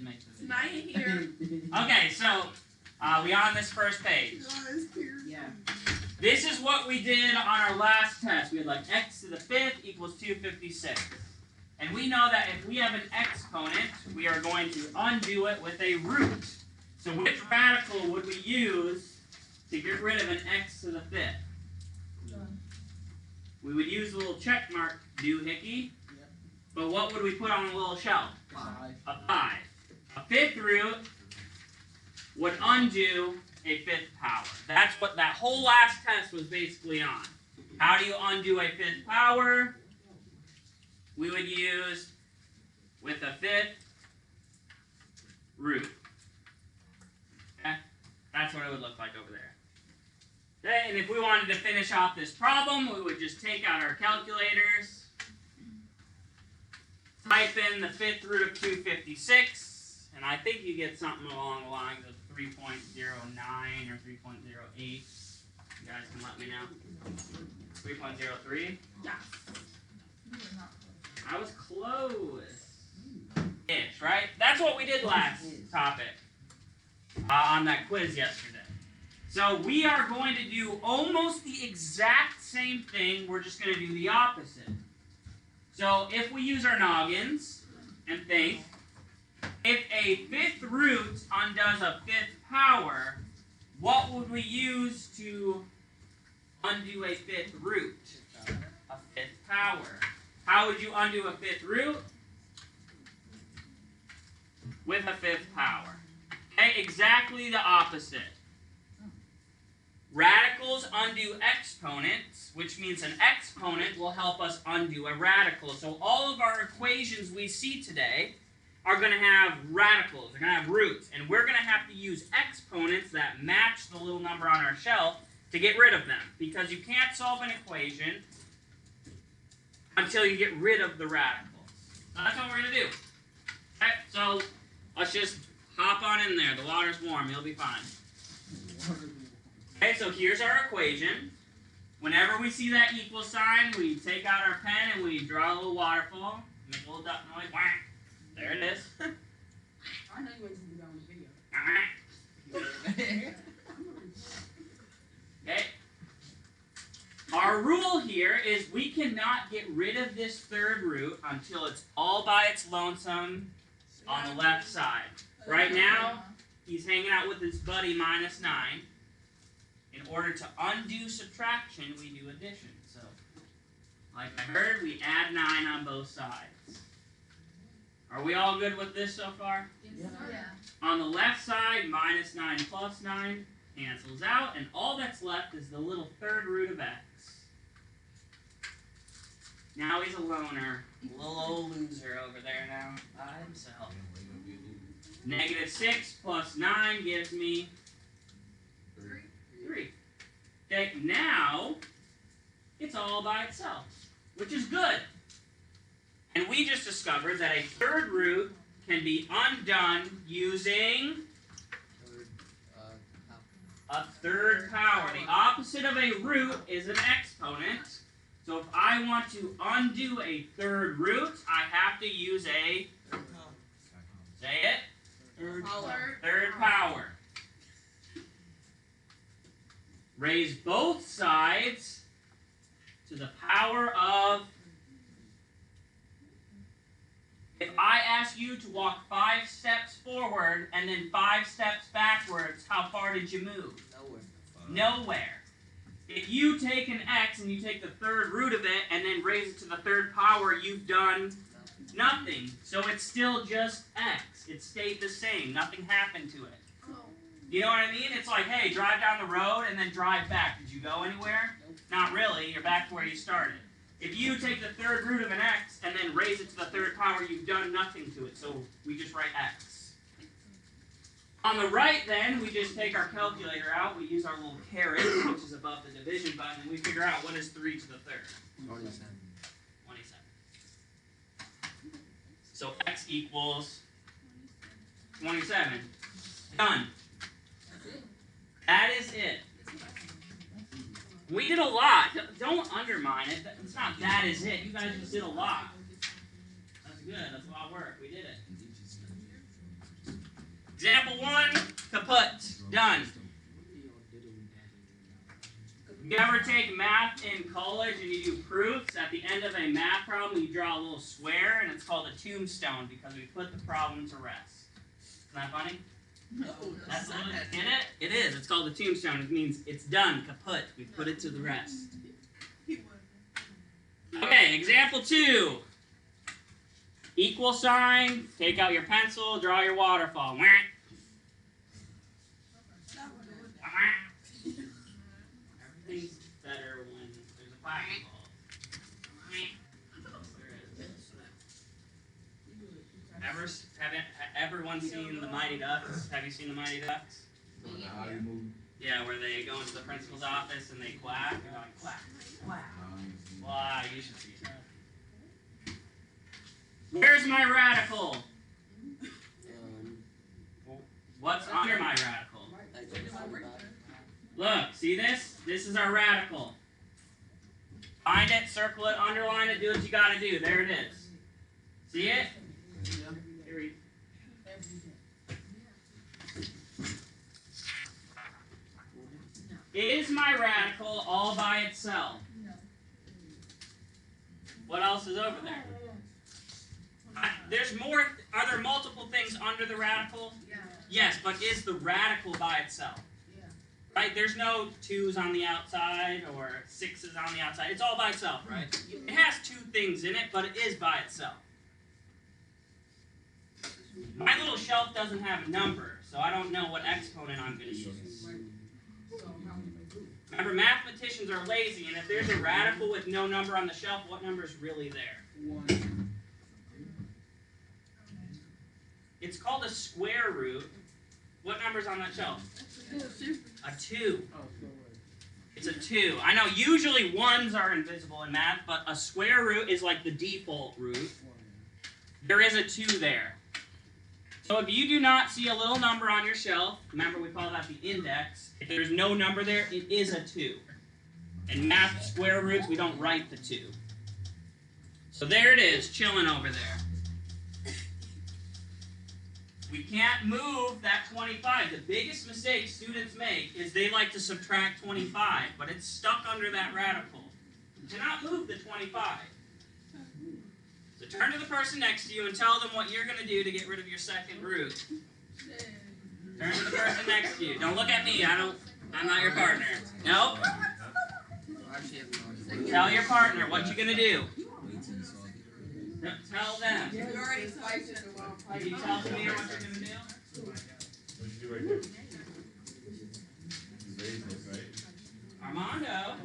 did make the video. Not here. Okay, so we on this first page. Yeah. This is what we did on our last test. We had like x to the 5th equals 256. And we know that if we have an exponent, we are going to undo it with a root. So which radical would we use to get rid of an x to the 5th? We would use a little check mark doohickey. Yep. But what would we put on a little shelf? 5. A 5. A 5th root would undo a 5th power. That's what that whole last test was basically on. How do you undo a 5th power? We would use with a 5th root. Okay? That's what it would look like over there. Okay, and if we wanted to finish off this problem, we would just take out our calculators, type in the 5th root of 256, and I think you get something along the lines of 3.09 or 3.08. You guys can let me know. 3.03? Yeah. I was close-ish, right? That's what we did last topic on that quiz yesterday. So we are going to do almost the exact same thing. We're just going to do the opposite. So if we use our noggins and think, if a 5th root undoes a 5th power, what would we use to undo a 5th root? A 5th power. How would you undo a 5th root? With a 5th power. Okay, exactly the opposite. Radicals undo exponents, which means an exponent will help us undo a radical. So all of our equations we see today are going to have radicals, they're going to have roots, and we're going to have to use exponents that match the little number on our shelf to get rid of them, because you can't solve an equation until you get rid of the radicals. So that's what we're going to do. Okay, so let's just hop on in there. The water's warm, you'll be fine. Okay, so here's our equation. Whenever we see that equal sign, we take out our pen and we draw a little waterfall. Make a little duck noise. Whack. There it is. I know you went to do that on the video. Okay. Our rule here is we cannot get rid of this 3rd root until it's all by its lonesome on the left side. Right now, he's hanging out with his buddy -9. In order to undo subtraction, we do addition. So, like I heard, we add 9 on both sides. Are we all good with this so far? Yeah. On the left side, -9 plus 9 cancels out, and all that's left is the little 3rd root of x. Now he's a loner, a little old loser over there now by himself. -6 plus 9 gives me 3. Okay, now it's all by itself, which is good. And we just discovered that a 3rd root can be undone using a 3rd power. The opposite of a root is an exponent. So if I want to undo a 3rd root, I have to use a, say it, 3rd power. Raise both sides to the power of. If I ask you to walk 5 steps forward and then 5 steps backwards, how far did you move? Nowhere. If you take an x and you take the 3rd root of it and then raise it to the 3rd power, you've done nothing. So it's still just x. It stayed the same. Nothing happened to it. You know what I mean? It's like, hey, drive down the road and then drive back. Did you go anywhere? Not really. You're back to where you started. If you take the 3rd root of an x and then raise it to the 3rd power, you've done nothing to it. So we just write x. On the right, then, we just take our calculator out. We use our little caret, which is above the division button, and we figure out what is 3 to the 3rd. 27. So x equals 27. Done. That is it. We did a lot. Don't undermine it. It's not that is it. You guys just did a lot. That's good. That's a lot of work. We did it. Example 1, kaput. Done. You ever take math in college and you do proofs? At the end of a math problem, you draw a little square, and it's called a tombstone because we put the problem to rest. Isn't that funny? No. That's what it, get it? It is. It's called a tombstone. It means it's done, kaput. We put it to the rest. Okay, example 2. Equal sign, take out your pencil, draw your waterfall. Everything's better when there's a clap involved. Everyone seen the Mighty Ducks? Have you seen the Mighty Ducks? Yeah, where they go into the principal's office and they quack. They're like, quack, quack. Wow, you should see that. Where's my radical? What's under my radical? Look, see this? This is our radical. Find it, circle it, underline it, do what you gotta do. There it is. See it? Is my radical all by itself? What else is over there? There's more. Are there multiple things under the radical? Yes, but is the radical by itself? Right? There's no 2's on the outside or 6's on the outside. It's all by itself, right? It has 2 things in it, but it is by itself. My little shelf doesn't have a number, so I don't know what exponent I'm going to use. Remember, mathematicians are lazy, and if there's a radical with no number on the shelf, what number is really there? 1. It's called a square root. What number's on that shelf? A 2. It's a 2. I know usually 1s are invisible in math, but a square root is like the default root. There is a 2 there. So if you do not see a little number on your shelf, remember we call that the index. If there's no number there, it is a 2. In math square roots, we don't write the 2. So there it is, chilling over there. We can't move that 25. The biggest mistake students make is they like to subtract 25, but it's stuck under that radical. You cannot move the 25. So turn to the person next to you and tell them what you're going to do to get rid of your second root. Turn to the person next to you. Don't look at me. I'm not your partner. Nope. Tell your partner what you're going to do. Tell them. Did you tell me what you're going to do? What'd you do right there? Armando.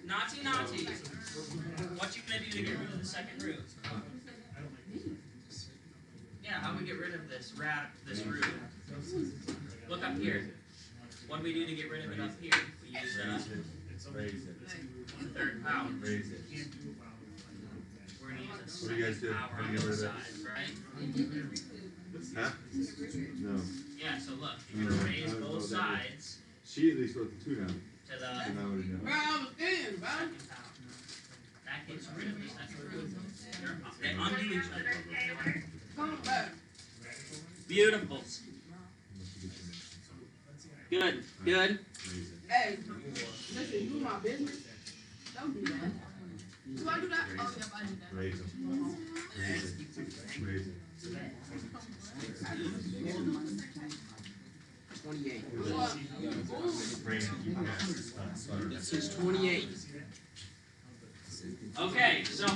Naughty, naughty. What you going to do to get rid of the second root? Yeah, how do we get rid of this root? Look up here. What do we do to get rid of it up here? We use Raise it. the third power. Raise it. We're going to use a What do you guys do? second power How do on you get rid both of sides, right? Huh? No. Yeah, so look, you're going to raise both sides She at least wrote the 2 down. to the So now what do you know? second power. That gets rid of the second root. They undo each other. Beautiful. Good, good. Raise it. Hey, listen, you my business. Don't do that. Do I do that? Oh, yep, I do that. Raise them. Raise it. Raise it. 28. Bring it. Yeah. This is 28. Okay, so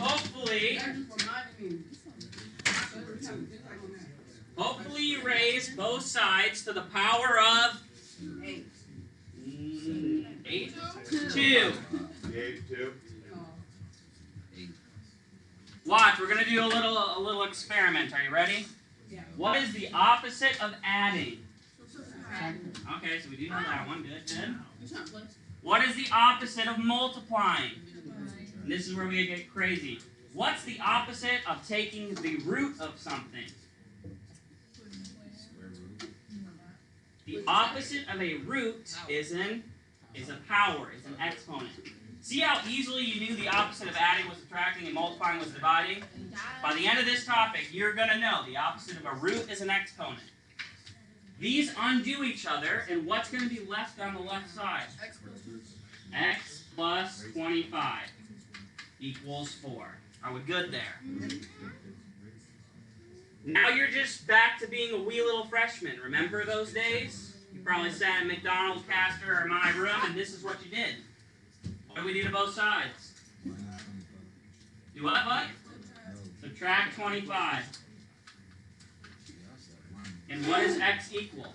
hopefully you raise both sides to the power of 8. 2. 8, 2. Watch, we're gonna do a little experiment. Are you ready? What is the opposite of adding? Okay, so we do know that one. Good, good. What is the opposite of multiplying? And this is where we get crazy. What's the opposite of taking the root of something? The opposite of a root is a power, is an exponent. See how easily you knew the opposite of adding was subtracting and multiplying was dividing? By the end of this topic, you're going to know the opposite of a root is an exponent. These undo each other, and what's going to be left on the left side? X plus 25 equals 4. Are we good there? Now you're just back to being a wee little freshman. Remember those days? You probably sat in McDonald's, Castor, or my room, and this is what you did. What do we do to both sides? Do what, bud? Subtract 25. And what does x equal?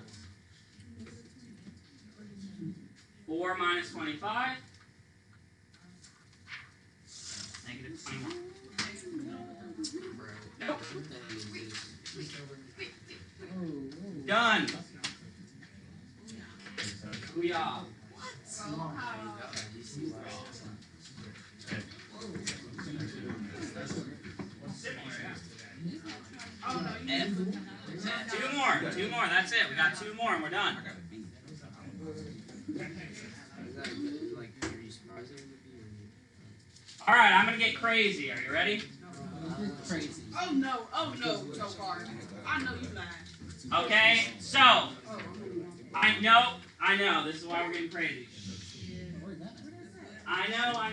4 minus 25? Negative 21. Nope. Done. We are. Two more. That's it. We got 2 more and we're done. All right, I'm gonna get crazy. Are you ready? Crazy. Oh no, so far. I know you lying. Okay, so I know. This is why we're getting crazy. I know.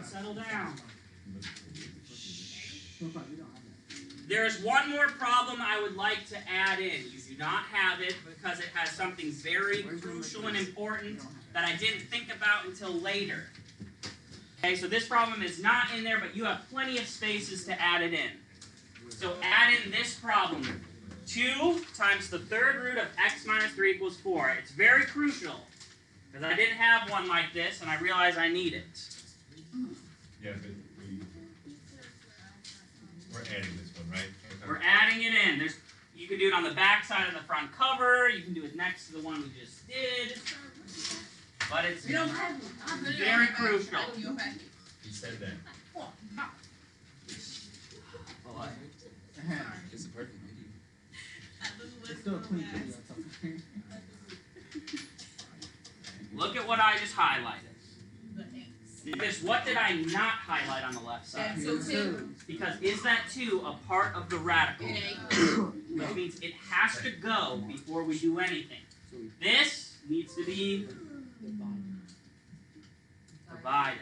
Settle down. There's one more problem I would like to add in. You do not have it because it has something very crucial and important that I didn't think about until later. Okay, so this problem is not in there, but you have plenty of spaces to add it in. So add in this problem. 2 times the 3rd root of x minus 3 equals 4. It's very crucial because I didn't have one like this and I realize I need it. Yeah, but we're adding this one, right? We're adding it in. You can do it on the back side of the front cover. You can do it next to the one we just did. But it's very crucial. He said that. It's a perfect video. It's still a clean video. Look at what I just highlighted. Notice, what did I not highlight on the left side? Because is that 2 a part of the radical? Which means it has to go before we do anything. This needs to be divided.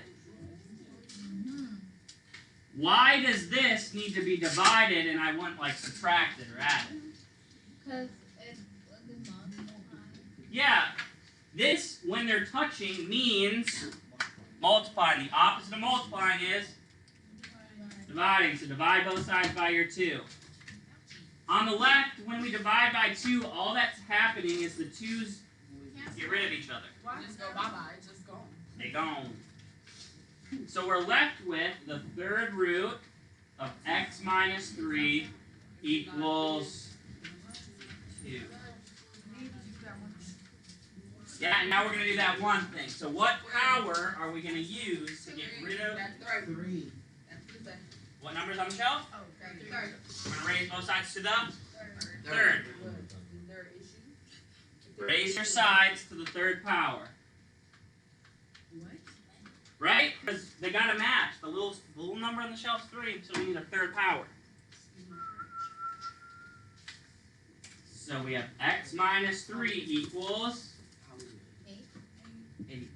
Why does this need to be divided and I wouldn't like subtracted or added? Because it's multiplying. Yeah, this, when they're touching, means multiplying. The opposite of multiplying is dividing. So divide both sides by your 2. On the left, when we divide by 2, all that's happening is the 2's get rid of each other. Just go bye-bye. Just go. They gone. So we're left with the 3rd root of x minus 3 equals 2. Yeah, and now we're going to do that one thing. So what power are we going to use to get rid of... That's 3. What number's on the shelf? Oh, 3. We're going to raise both sides to the 3rd. Raise your sides to the 3rd power. What? Right? Because they got to match. The little number on the shelf is 3, so we need a 3rd power. So we have x minus 3 equals 8.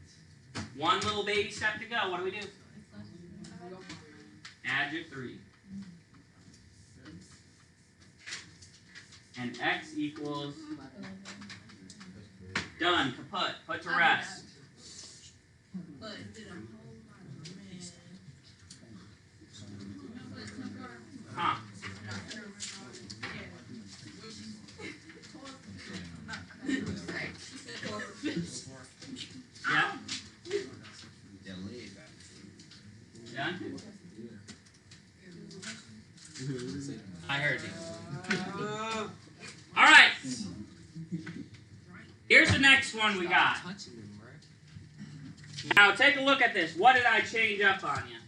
One little baby step to go. What do we do? Add your 3. And x equals... Done. Kaput. Put to rest. Huh. Yeah? Done? I heard you. Alright. Here's the next one we got. Now take a look at this. What did I change up on you?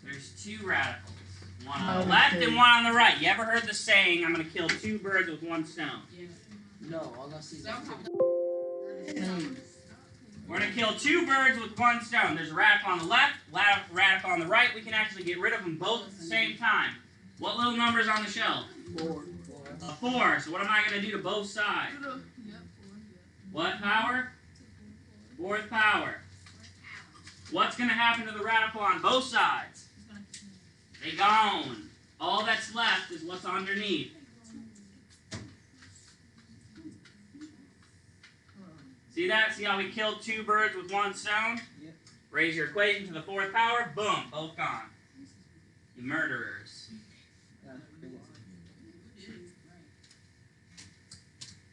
There's 2 radicals. One on the left and one on the right. You ever heard the saying, I'm going to kill 2 birds with 1 stone? No, all I see is We're going to kill 2 birds with 1 stone. There's a radical on the left, radical on the right. We can actually get rid of them both at the same time. What little number's on the shelf? 4. A 4. So what am I going to do to both sides? Yep, 4. What power? Fourth power. What's going to happen to the radical on both sides? They gone. All that's left is what's underneath. See that? See how we killed 2 birds with 1 stone? Yep. Raise your equation to the 4th power. Boom. Both gone. You murderers. That's crazy.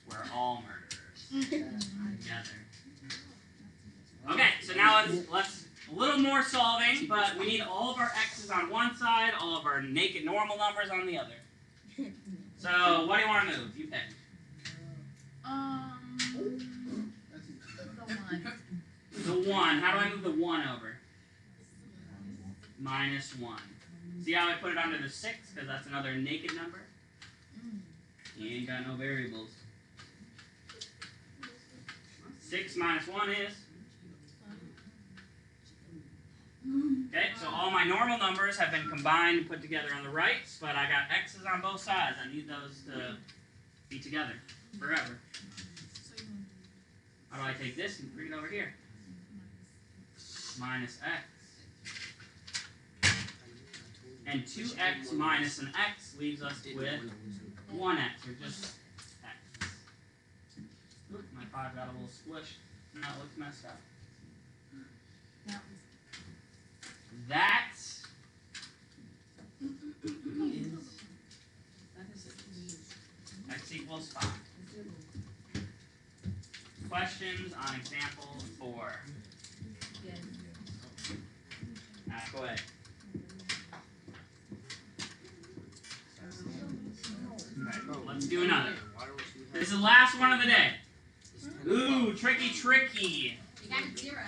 We're all murderers. Together. Okay, so now let's a little more solving, but we need all of our x's on one side, all of our naked normal numbers on the other. So what do you want to move? You pick. That's The one. The 1. How do I move the 1 over? -1. See how I put it under the 6? Because that's another naked number. You ain't got no variables. 6 minus 1 is? Okay, so all my normal numbers have been combined and put together on the right, but I got x's on both sides. I need those to be together forever. How do I take this and bring it over here? Minus x. And 2x minus an x leaves us with 1x, or just x. Oop, my 5 got a little squished. Now it looks messed up. That is x equals 5. Questions on example 4? Ask away. Alright, let's do another. This is the last one of the day. Ooh, tricky, tricky. You got a 0.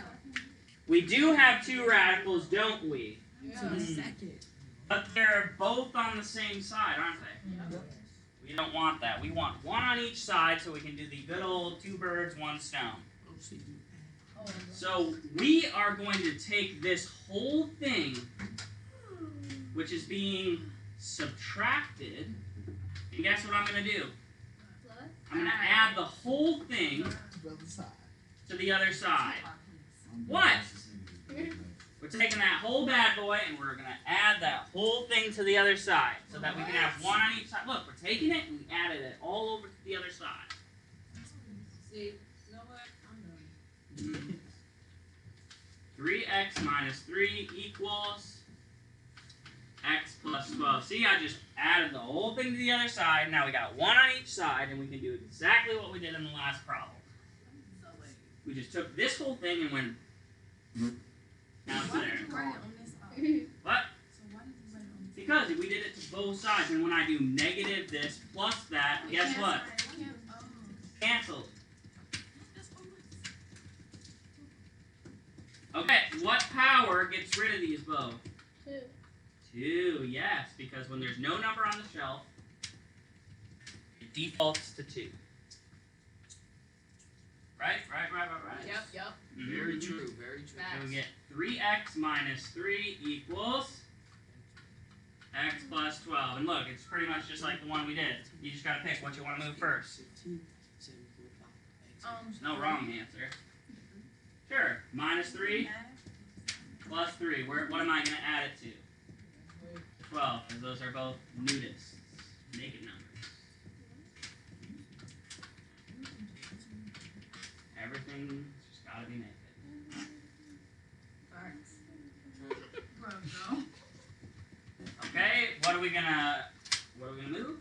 We do have 2 radicals, don't we? Yeah. But they're both on the same side, aren't they? We don't want that. We want 1 on each side so we can do the good old 2 birds, 1 stone. So we are going to take this whole thing, which is being subtracted, and guess what I'm going to do? Plus. I'm going to add the whole thing to the other side. What? We're taking that whole bad boy and we're going to add that whole thing to the other side so that we can have 1 on each side. Look, we're taking it and we added it all over to the other side. See, you know what? I'm done. 3x minus 3 equals x plus 12. See, I just added the whole thing to the other side. Now we got 1 on each side and we can do exactly what we did in the last problem. We just took this whole thing and went down to Why there. did you write it on this side? What? So why did you write it on this Because we did it to both sides, and when I do negative this plus that, side? guess what? Oh. Canceled. Okay, what power gets rid of these both? 2. 2, yes, because when there's no number on the shelf, it defaults to 2. Right? Yep. Mhm. Very true, very true. So we get 3x minus 3 equals x plus 12. And look, it's pretty much just like the one we did. You just gotta pick what you want to move first. No wrong answer. Sure. Minus 3 plus 3. What am I going to add it to? 12, because those are both nudists. Naked numbers. Everything's just got to be naked. Bro, no. Okay, what are we gonna move?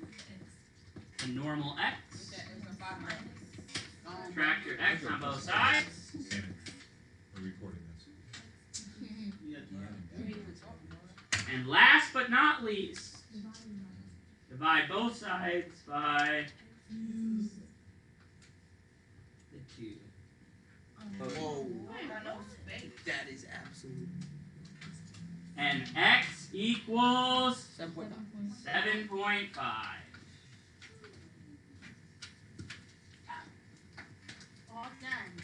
The normal x. Subtract your x on both sides. Shannon, we're recording this. And last but not least, divide both sides by the 2. Whoa. That is absolute. And x equals 7.5. 7.5. All done.